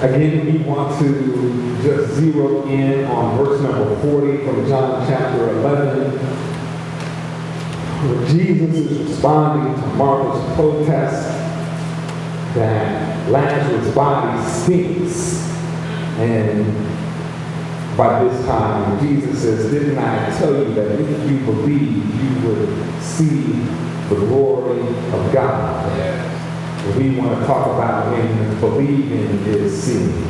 Again, we want to just zero in on verse number 40 from John chapter 11, where Jesus is responding to Martha's protest that Lazarus' body stinks. And by this time, Jesus says, didn't I tell you that if you believe, you would see the glory of God? We want to talk about when believing is seeing.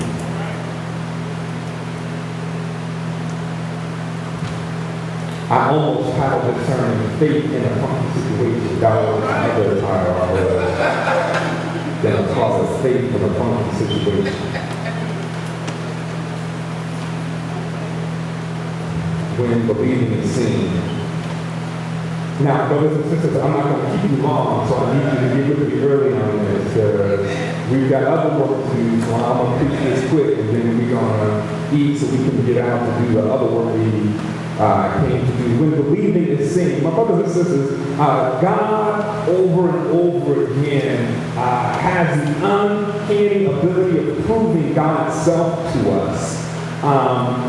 I almost titled the term faith in a funky situation. That was another title I read. Then I call it faith in a funky situation. When believing is seeing. Now, brothers and sisters, I'm not going to keep you long, so I need you to get with me early on this. We've got other work to do, so I'm going to preach this quick, and then we're going to eat so we can get out to do the other work we came to do. When believing is seeing, my brothers and sisters, God over and over again has the uncanny ability of proving God's self to us.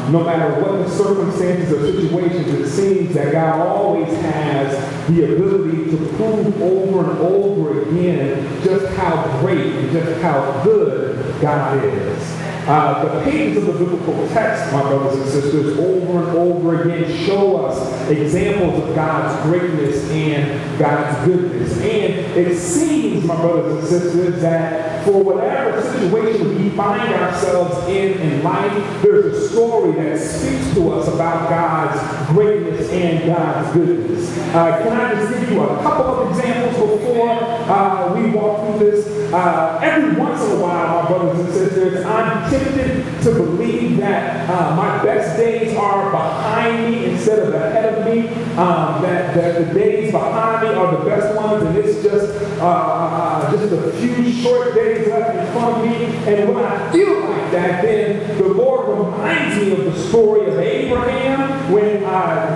No matter what the circumstances or situations, it seems that God always has the ability to prove over and over again just how great and just how good God is. The pages of the biblical text, my brothers and sisters, over and over again show us examples of God's greatness and God's goodness. And it seems, my brothers and sisters, that for whatever situation we find ourselves in life, there's a story that speaks to us about God's greatness and God's goodness. Can I just give you a couple of examples before we walk through this? Every once in a while, my brothers and sisters, I'm tempted to believe that my best days are behind me instead of ahead of me. That the days behind me are the best ones, and it's just a few short days left in front of me. And when I feel like that, then the Lord reminds me of the story of Abraham, when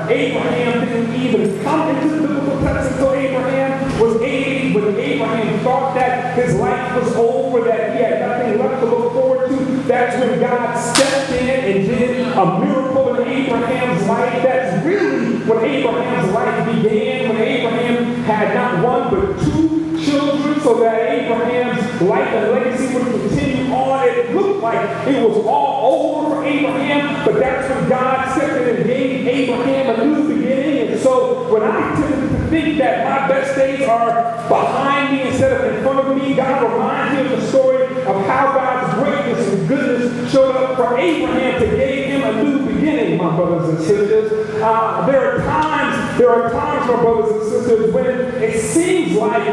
Abraham didn't even come into the biblical text until Abraham was 80, when Abraham thought that his life was over, that he had nothing left to look forward to. That's when God stepped in and did a miracle in Abraham's life. That's really when Abraham's life began, when Abraham had not one but two children, so that Abraham's life and legacy would continue on. It looked like it was all over for Abraham, but that's when God stepped in and gave Abraham a new beginning. And so when I tend to think that my best days are behind me instead of in front of me, God reminds me of the story of how God's greatness and goodness showed up for Abraham to give him a new beginning, my brothers and sisters. There are times, my brothers and sisters, when it seems like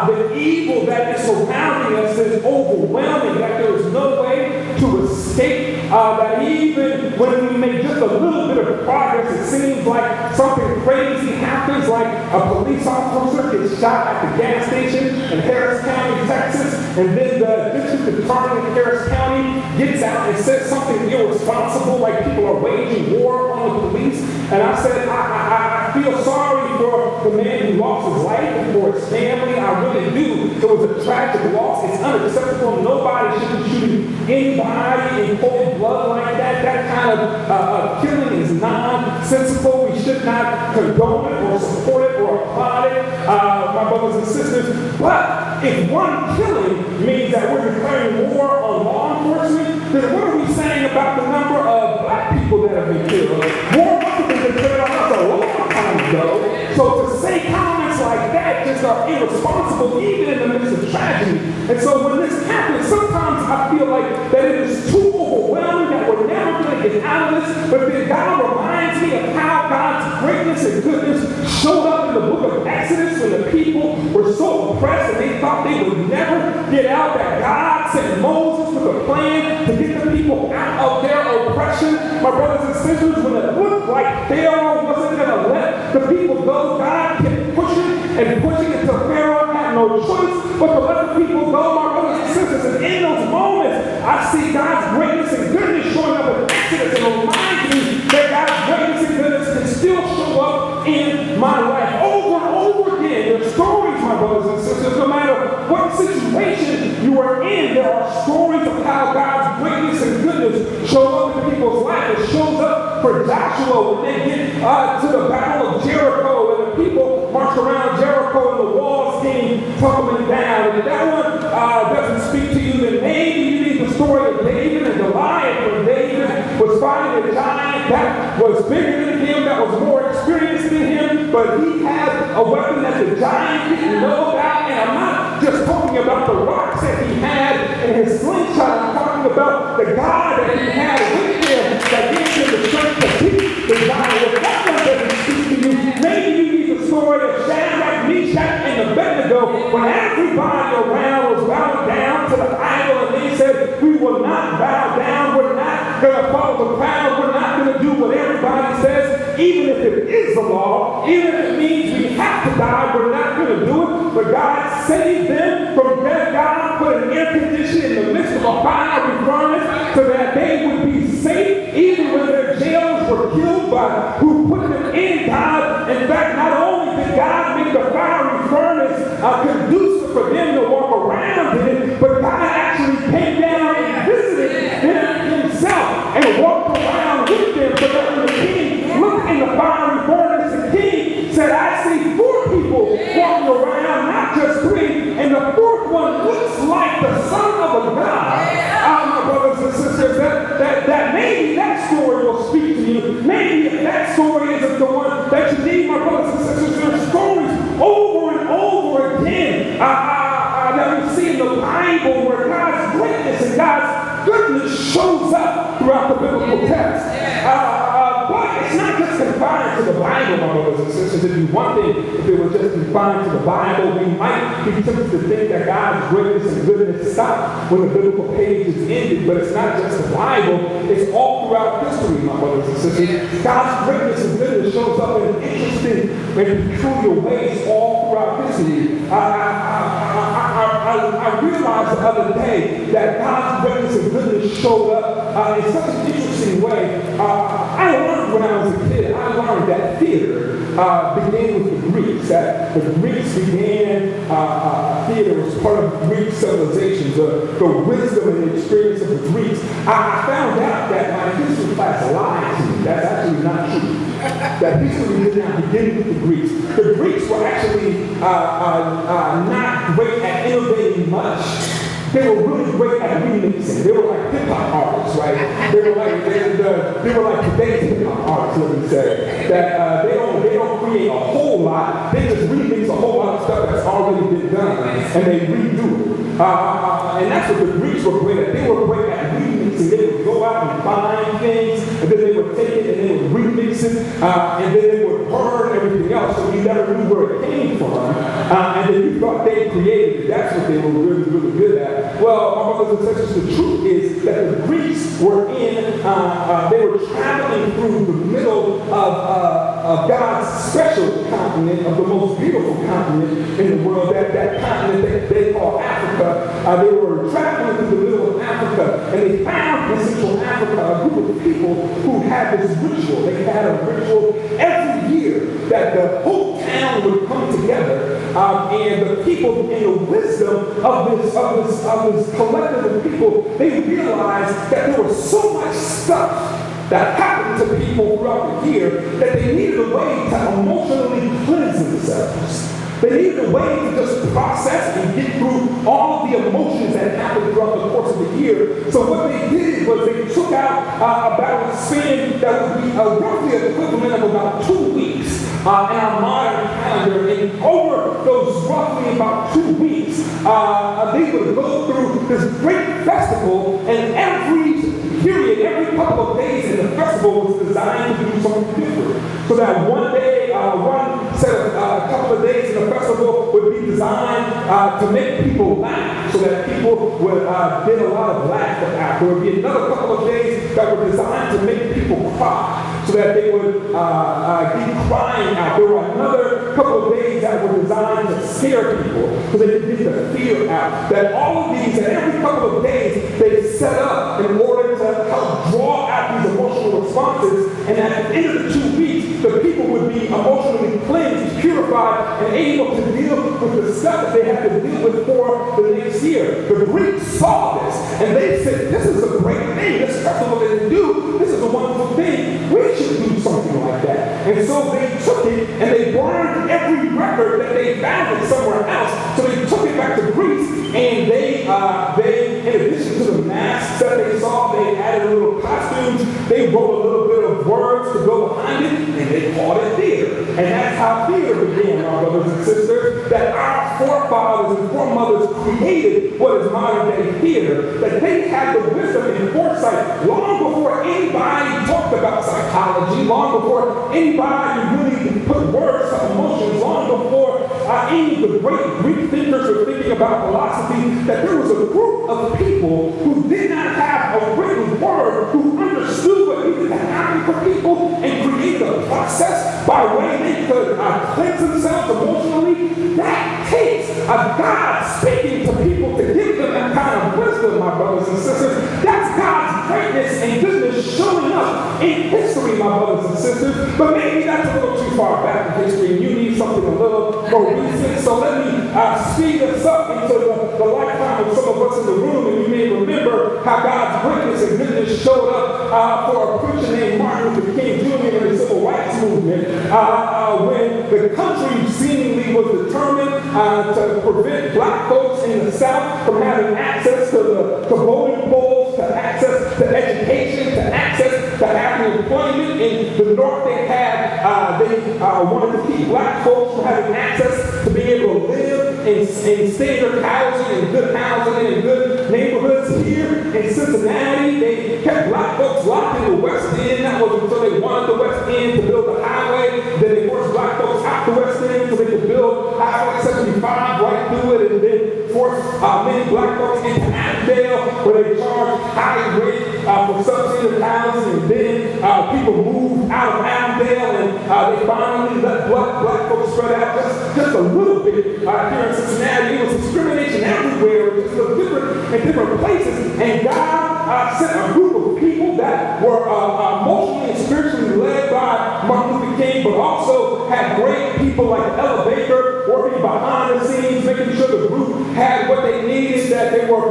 the evil that is surrounding us is overwhelming, that there is no way to escape, that even when we make just a little bit of progress, it seems like something crazy happens, like a police officer gets shot at the gas station in Harris County, Texas, and then the district attorney in Harris County gets out and says something irresponsible, like people are waging war on the police. And I said, I feel sorry for the man who lost his life and for his family. I really do. It was a tragic loss. It's unacceptable. Nobody should be shooting anybody in cold blood like that. That kind of killing is nonsensical. We should not condone it or support it or applaud it, my brothers and sisters. But if one killing means that we're declaring war on law enforcement, then what are we saying about the number of black people that have been killed? War must have been declared on us a long time ago. So to say comments like that just are irresponsible, even in the midst of tragedy. And so when this happens, sometimes I feel like that it is too overwhelming, that we're never going to get out of this. But then God reminds me of how God's greatness and goodness showed up in the book of Exodus when the people were so oppressed and they thought they would never get out, that God sent Moses with a plan to get the people out of their oppression. My brothers and sisters, when it looked like Pharaoh wasn't going to let the people go, God kept pushing and pushing until Pharaoh had no choice but to let the people go, my brothers and sisters. And in those moments, I see God's greatness and goodness showing up in Exodus, and reminds me that God's greatness and goodness can still show up in my life. Over and over again, there's stories, my brothers and sisters, no matter what situation you are in, there are stories of how God's Joshua, when they get to the battle of Jericho, and the people marched around Jericho and the walls came tumbling down. And if that one doesn't speak to you, then maybe you need the story of David and Goliath, when David was fighting a giant that was bigger than him, that was more experienced than him, but he had a weapon that the giant didn't know about. And I'm not just talking about the rocks that he had in his slingshot. I'm talking about the God that he had with him that gave him the strength to beat the giant. If that one doesn't speak to you, maybe you need the story of Shadrach, Meshach, and Abednego, when everybody around was bowing down to the idol, and they said, we will not bow down, we're not going to follow the crowd, we're not going to do what everybody says, even if it is the law, even if it means we have to die, we're not going to do it. But God saved them from death. God put an air conditioner in the midst of a fiery furnace so that they would be safe, even when their jailers were killed by who put them in. God, in fact, not only did God make the fiery furnace conducive for them to walk around in it, but God actually came down and visited them himself and walked around with them, so that when the king looked in the fiery furnace, the king said, I see 4 people walking around, not just 3, and the 4th one looks like the son of a god. My brothers and sisters, that maybe that story will speak to you. Maybe if that story isn't the one that you need, my brothers and sisters, there's stories over and over again that we see in the Bible where God's greatness and God's goodness shows up throughout the biblical text. But it's not just confined to the Bible, my brothers and sisters. It'd be one thing if it was just confined to the Bible. We might be tempted to think that God's greatness and goodness stopped when the biblical page is ended, but it's not just the Bible. It's all throughout history, my brothers and sisters. God's greatness and goodness shows up in interesting and peculiar ways all throughout history. I realized the other day that God's greatness and goodness showed up in such an interesting way. I learned when I was a kid, I learned that theater began with the Greeks. That the Greeks began, theater was part of Greek civilization, the wisdom and the experience of the Greeks. I found out that my history class lied to me. That's actually not true. That history did not begin with the Greeks. The Greeks were actually not great at innovating much. They were really great at remixing. They were like hip-hop artists, right? They were like today's hip-hop artists, let me say. That they don't create a whole lot. They just remix a whole lot of stuff that's already been done, and they redo it. And that's what the Greeks were great at. They were great at remixing. They would go out and find things, and then they would take it and they would remix it, and then they would burn everything else, so you never knew where it came from. And then you thought they created it. That's what they were really, really good at. Well, my brothers and sisters, the truth is that the Greeks were they were traveling through the middle of God's special continent, of the most beautiful continent in the world, that continent that they call Africa. They were traveling through the middle of Africa, and they found in Central Africa a group of people who had this ritual. They had a ritual every year that the whole town would come together, and the people, in the wisdom of this collective of people, they realized that there was so much stuff that happened to people throughout the year that they needed a way to emotionally cleanse themselves. They needed a way to just process and get through all of the emotions that happened throughout the course of the year. So what they did was they took out about a span that would be roughly an equivalent of about 2 weeks in our modern calendar. And over those roughly about 2 weeks, they would go through this great festival, and every couple of days in the festival was designed to do something different. So that one day, one set of a couple of days in the festival would be designed to make people laugh, so that people would get a lot of laughter out. There would be another couple of days that were designed to make people cry, so that they would be crying out. There were another couple of days that were designed to scare people, so they could get the fear out. That all of these, and every couple of days, they set up in order to help draw out these emotional responses. And at the end of the 2 weeks, the people would be emotionally cleansed, purified, and able to deal with the stuff that they had to deal with for the next year. The Greeks saw this, and they said, this is a great thing. This festival that they do, this is a wonderful thing. We should do something Greece, and they, in addition to the masks that they saw, they added a little costumes. They wrote a little bit of words to go behind it, and they called it theater. And that's how theater began, our brothers and sisters, that our forefathers and foremothers created what is modern day theater, that they had the wisdom and foresight long before anybody talked about psychology, long before anybody really put words to emotions, long before any of the great Greek thinkers were thinking about philosophy, that there was a group of people who did not have a written word, who understood what needed to happen for people and created a process by way they could cleanse themselves emotionally. That takes a God speaking to people to give them that kind of wisdom, my brothers and sisters. That's God's greatness and goodness showing up in history, my brothers and sisters. But maybe that's a little too far back in history and you need something a little more recent. So let me speed us up into the lifetime of some of us in the room, and you may remember how God's greatness and goodness showed up for a preacher named Martin Luther King Jr. in the Civil Rights Movement when the country seemingly was determined to prevent black folks in the South from having access to voting polls, to access to education, to access to having employment. In the North, they wanted to keep black folks from having access to be able to live in standard housing and good housing and good neighborhoods. Here in Cincinnati, they kept black folks locked in the West End. That was until they wanted the West End to build a highway. Then they forced black folks out the West End so they could build Highway 75 right through it, and then forced many black folks into Avondale, where they charged high rate for subsidized housing. And then people moved out of Avondale, and they finally let black folks spread out just a little bit here in Cincinnati. It was discrimination everywhere, just in different places. And God sent a group of people that were emotionally and spiritually led by Martin Luther King, but also had great people like Ella Baker working behind the scenes, making sure the group had what they needed, that they were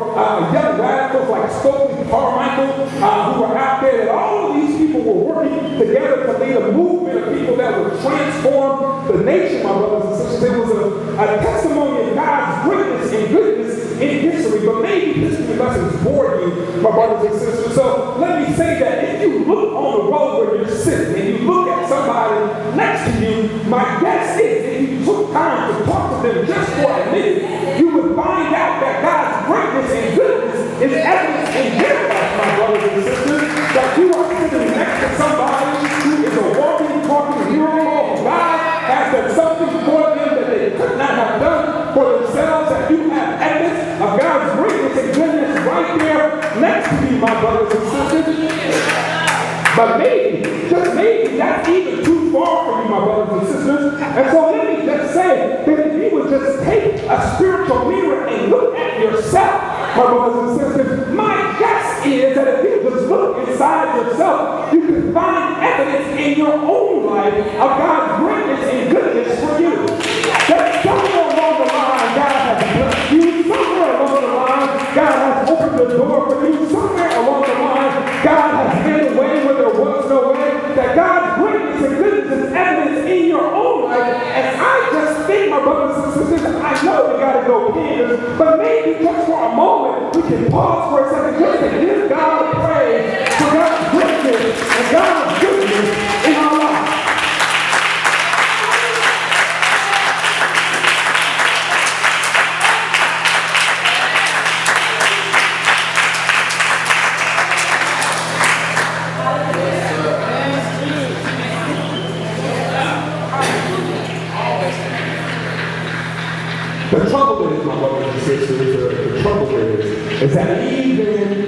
young radicals like Stokely Carmichael who were out there, that all of these people were working together to lead a movement of people that would transform the nation, my brothers and sisters. It was a testimony of God's greatness and goodness in history, but maybe history lessons bore you, my brothers and sisters. So let me say that if you look on the road where you're sitting and you look at somebody next to you, my guess is if you took time to talk to them just for a minute, you would find out that God's greatness and goodness is evidence in your life, my brothers and sisters, that you are sitting next to somebody who is a walking, talking hero of God, has done something for them that they could not have done for themselves, that you have evidence of God's greatness and goodness right there next to you, my brothers and sisters. But maybe, just maybe, that's even too far for you, my brothers and sisters. And so let me just say that if you would just take a spiritual mirror and look at yourself, my brothers and sisters, my guess is that if you just look inside yourself, you can find evidence in your own life of God's greatness and goodness for you. That somewhere along the line, God has blessed you. Somewhere along the line, God has opened the door for you. Somewhere along the line, God has made a way where there was no way. That God's greatness and goodness is evidence in your own life. And I just think, my brothers and sisters, I know we got to go here, but maybe just for a moment, we can pause for a second just to give God praise for God's greatness and God's goodness in our lives. The trouble is, my brothers and sisters, the trouble is that even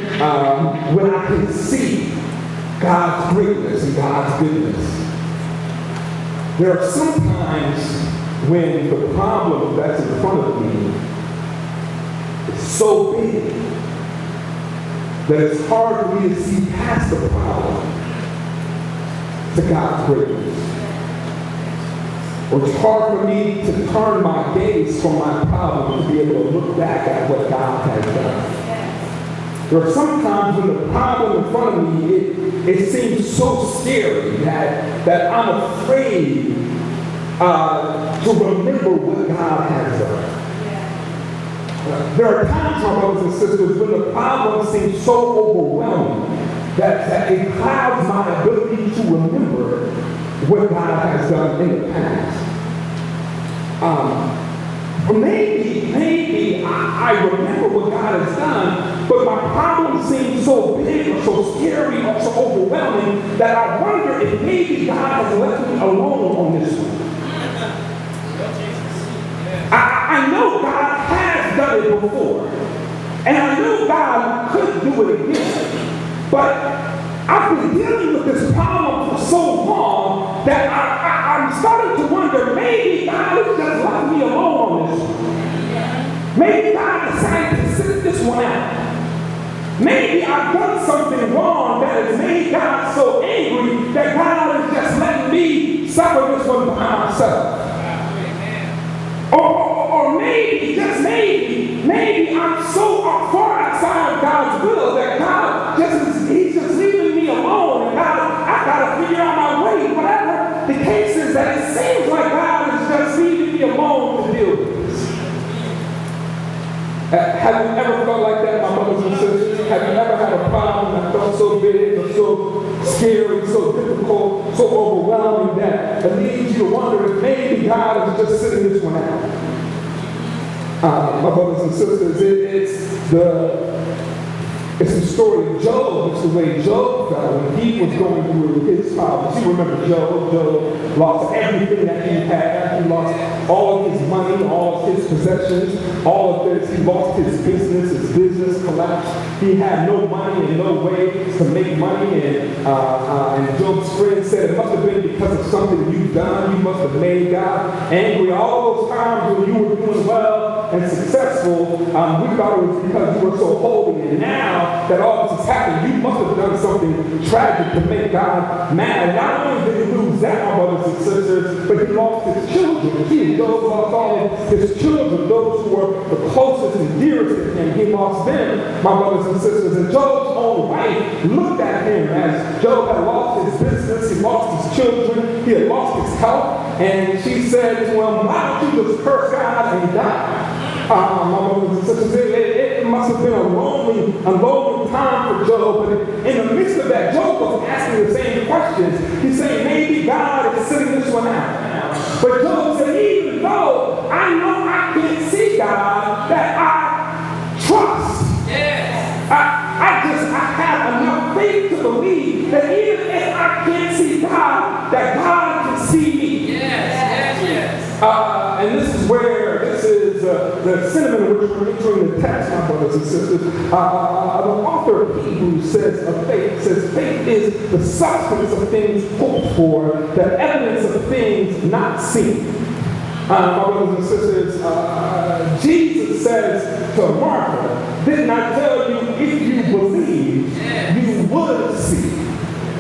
when I can see God's greatness and God's goodness, there are some times when the problem that's in front of me is so big that it's hard for me to see past the problem to God's greatness. Or it's hard for me to turn my gaze from my problem to be able to look back at what God has done. There are some times when the problem in front of me, it seems so scary that I'm afraid to remember what God has done. There are times, my brothers and sisters, when the problem seems so overwhelming that it clouds my ability to remember what God has done in the past. Maybe I remember what God has done, but my problem seems so big or so scary or so overwhelming that I wonder if maybe God has left me alone on this one. I know God has done it before, and I know God could do it again, but I've been dealing with this problem for so long that I'm starting to wonder, maybe God has just left me alone on this one. Maybe God decided to sit this one out. Maybe I've done something wrong that has made God so angry that God is just letting me suffer this one by myself. Or maybe, just maybe I'm so far outside of God's will that God He's just leaving me alone, and I gotta figure out my way. Whatever the case is, that it seems like God is just leaving me alone to deal with this. Have you ever felt like that, my brothers and sisters? Have you ever had a problem that felt so big or so scary, so difficult, so overwhelming that it leads you to wonder if maybe God is just sitting this one out? My brothers and sisters, it's the story of Job. It's the way Job felt when he was going through his problems. You remember Job. Job lost everything that he had. He lost all of his money, all of his possessions, all of this. He lost his business. His business collapsed. He had no money and no way to make money. And Job's friend said it must have been because of something you've done. You must have made God angry. All those times when you were doing well and successful, we thought it was because you were so holy. And now that all this has happened, you must have done something tragic to make God mad. Not only did he lose that, my brothers and sisters, but he lost his children. Job lost all of his children, those who were the closest and dearest to him. He lost them, my brothers and sisters. And Job's own wife looked at him as Job had lost his business, he lost his children, he had lost his health, and she said to him, why don't you just curse God and die? My brothers and sisters, it must have been a lonely time for Job, but in the midst of that, Job was asking the same questions. He's saying, maybe God is sitting this one out. But Job said, even though I know I can't see God, that I trust. Yes. I have enough faith to believe that even if I can't see God, that God can see me. Yes. And this is the sentiment in which we're entering the text, my brothers and sisters. The author of Hebrews says faith is the substance of things hoped for, the evidence of things not seen. My brothers and sisters, Jesus says to Martha, didn't I tell you if you believe, you would see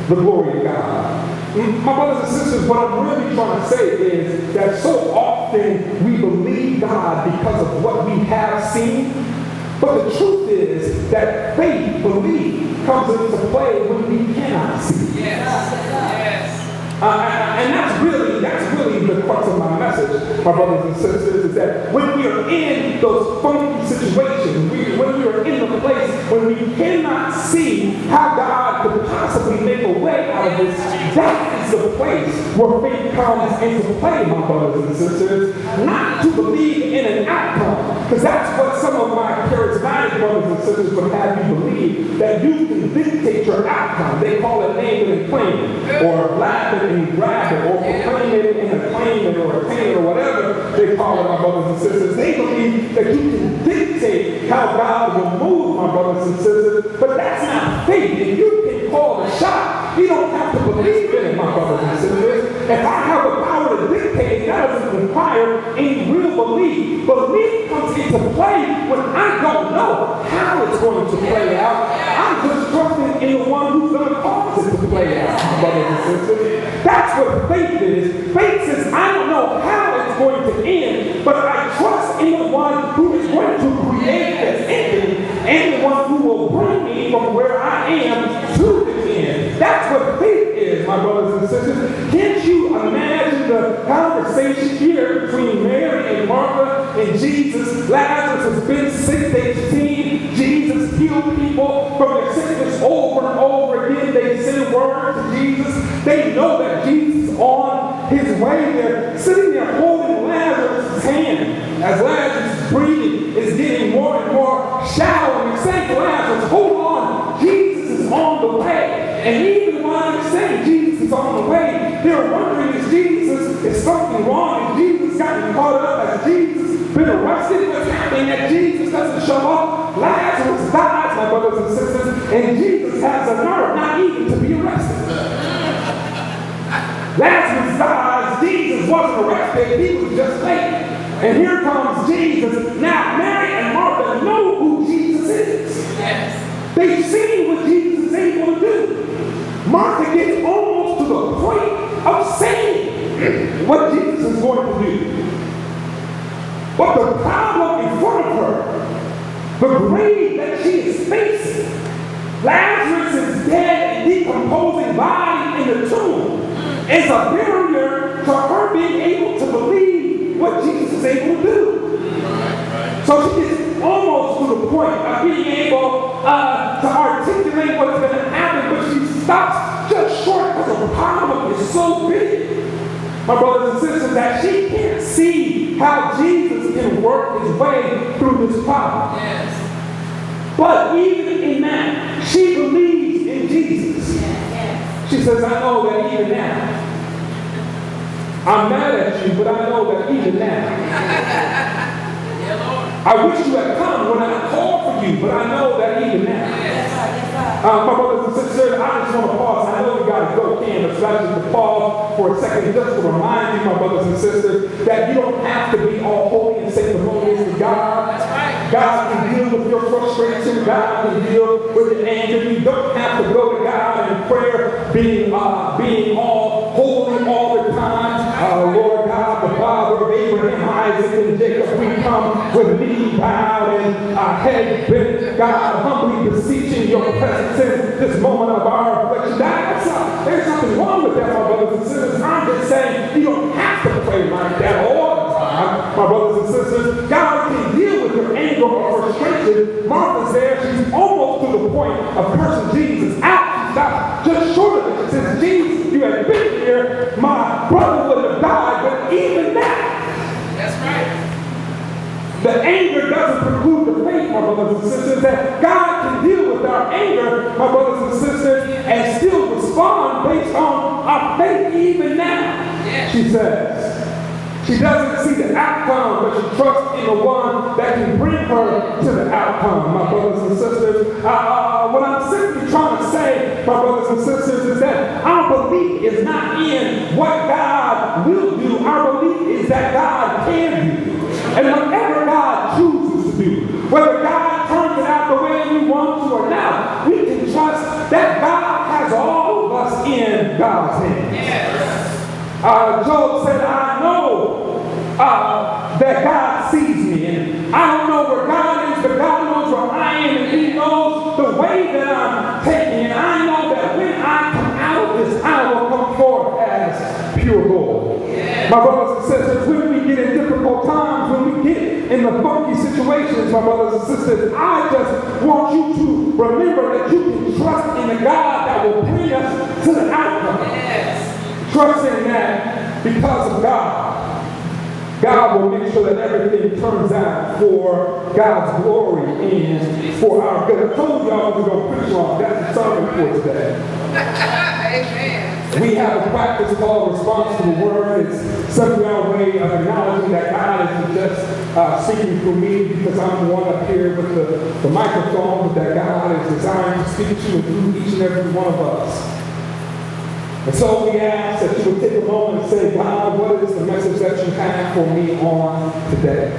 the glory of God? My brothers and sisters, what I'm really trying to say is that so often we believe God because of what we have seen, but the truth is that faith, belief, comes into play when we cannot see. Yes. And that's really the crux of my message, my brothers and sisters, is that when we are in those funky situations, when we are in the place when we cannot see how God could possibly make a way out of this, that is the place where faith comes into play, my brothers and sisters. Not to believe in an outcome, because that's what some of my charismatic brothers and sisters would have you believe, that you can dictate your outcome. They call it name it and claim it, or laugh it and grab it, or proclaim it and acclaim it, or attain it, or whatever they call it, my brothers and sisters. They believe that you can dictate how God will move, my brothers and sisters, but that's not faith. If you can call the shot, you don't have to believe in it, my brothers and sisters. If I have the power to dictate, that doesn't require any real belief. Belief comes into play when I don't know how it's going to play out. I'm just trusting in the one who's going to cause it to play out, my brothers and sisters. That's what faith is. Faith says, I don't know how it's going to end, but I trust in the one who is going to create this ending and the one who will bring me from where I am to the end. That's what faith is, my brothers and sisters. Can't you imagine the conversation here between Mary and and Martha and Jesus. Lazarus has been sick. They've seen Jesus heal people from their sickness over and over again. They send word to Jesus. They know that Jesus is on his way. They're sitting there holding Lazarus' hand as Lazarus' breathing is getting more and more shallow. And saying to Lazarus, hold on, Jesus is on the way. And even while they're saying Jesus is on the way, they're wondering, is something wrong? Is Jesus gotten caught up? Has Jesus been arrested? What's happening that Jesus doesn't show up? Lazarus dies, my brothers and sisters, and Jesus has the nerve not even to be arrested. Lazarus dies, Jesus wasn't arrested, he was just late. And here comes Jesus. Now, Mary and Martha know who Jesus is. Yes. They've seen what Jesus is able to do. Martha gets almost to the point of saying what Jesus is going to do. But the problem in front of her, the grave that she is facing, Lazarus is dead and decomposing body in the tomb, is a barrier to her being able to believe what Jesus is able to do. So she gets almost to the point of being able to articulate what's going to happen, but she stops just short because the problem is so big, my brothers and sisters, that she can't see how Jesus can work his way through this problem. Yes. But even in that, she believes in Jesus. Yes. She says, I know that even now, I'm mad at you, but I know that even now, I wish you had come when I called for you, but I know that even now. My brothers and sisters, I just want to pause. I know we got to go, Ken, but I just to pause for a second just to remind you, my brothers and sisters, that you don't have to be all holy and sanctimonious with God. That's right. God can deal with your frustration. God can deal with your anger. You don't have to go to God in prayer being all holy all the time. Lord God, the Father of Abraham, Isaac, and Jacob, we come with knee bowed and head bent, God, humbly beseeching your presence in this moment of our reflection. There's nothing wrong with that, my brothers and sisters. I'm just saying you don't have to pray like that all the time, my brothers and sisters. God can deal with your anger or frustration. Martha's there. She's almost to the point of cursing Jesus out. She stops just short of it. She says, Jesus, you had been here, my brother would have died. But even that, that's right. The anger doesn't preclude the faith, my brothers and sisters, that God can deal with our anger, my brothers and sisters, and still respond based on our faith even now. Yes. She says. She doesn't see the outcome, but she trusts in the one that can bring her to the outcome, my brothers and sisters. What I'm simply trying to say, my brothers and sisters, is that our belief is not in what God will do. Our belief is that God can do. And whatever God chooses to do, whether God turns it out the way we want to or not, we can trust that God has all of us in God's hands. Yes. Job said, I know that God sees me, and I don't know where God is, but God knows where I am, and he knows the way that I'm taking, and I know that when I come out of this, I will come forth as pure gold. Yeah. My brothers and sisters, when we get in difficult times, when we get in the funky situations, my brothers and sisters, I just want you to remember that you can trust in the God that will bring us to the outcome. Yes. Trusting that because of God, God will make sure that everything turns out for God's glory and for our good. I told you I was going to preach long. That's the sermon for today. Amen. We have a practice called response to the word. It's simply our way of acknowledging that God isn't just speaking through me because I'm the one up here with the microphone, but that God is designed to speak to and through each and every one of us. And so we ask that you would take a moment and say, God, what is the message that you have for me on today?